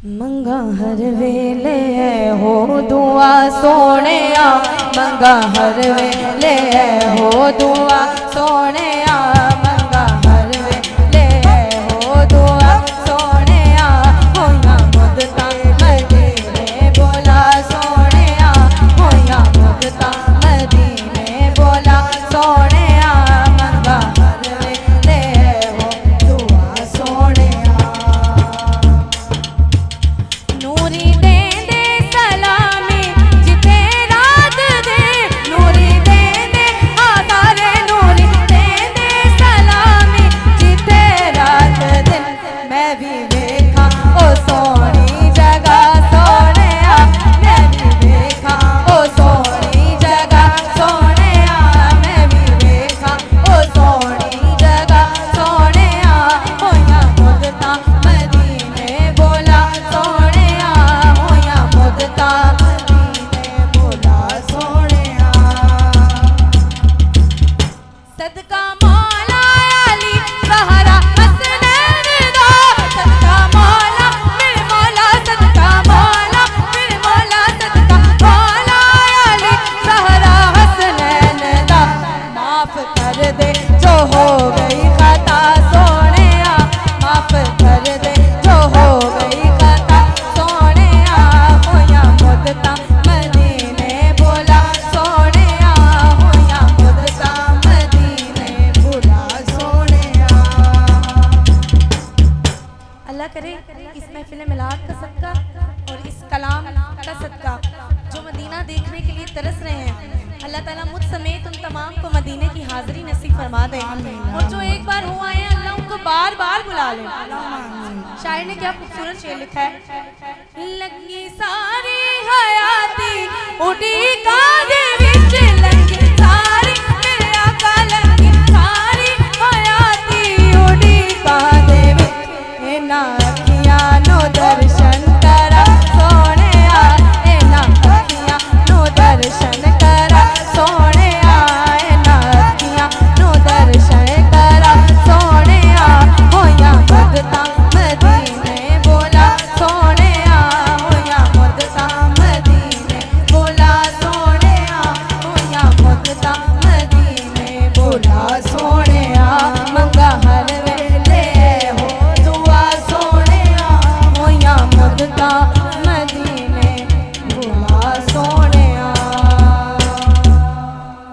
मंगा हर वेले हो दुआ सोने मंगा हर वेले हो दुआ सोने मंगा हर वेले हो दुआ सोने होया मुदता मदीने बोला सोने होया मुदता मदीने बोला सोने मंगा हर वेले हो दुआ सोने नूरी दे दे सलामी जिते रात दे नूरी दे दे आधारे नूरी दे दे सलामी जिते रात दिन मैं भी देखा ओ सोनी जगह सोने मैं भी देखा ओ सोनी जगह सोने मैं भी देखा ओ सोनी जगह सोने होया मुदता मदीने बोला सोने होया मुदता मदीने बोला सोने सदका मौला अली ज़हरा हसनैन दा सदका मौला मेरे मौला सदका मौला मेरे मौला सदका मौला अली ज़हरा हसनैन दा माफ कर दे जो हो गई खता सोने माफ कर दे जो हो गई खता सोने होया मुदता मदीने बोला सोने होया मुदता मदीने बोला सोने अल्लाह करे इस महफिल मिलाद का सदका और इस कलाम का सदका जो मदीना देखने के लिए तरस रहे हैं अल्लाह ताला मुझ समेत उन तमाम को मदीने की हाजिरी नसीब फरमा दे और जो एक बार हुआ है अल्लाह उनको बार बार बुला ले। शायर ने क्या खूबसूरत शेर लिखा है लगी सारी हयाती उड़ी कांधे विच लगी सारी मेरे आका लगी सारी हयाती उड़ी कांधे विच इना अखियां नो दर्शन करा सोने इना अखियां नो दर्शन करा सोने इना अखियां नो दर्शन करा सोने होया मुदता मदीने बोला सोने होया मुदता मदीने बोला सोने होया मुदता मदीने बोला सोने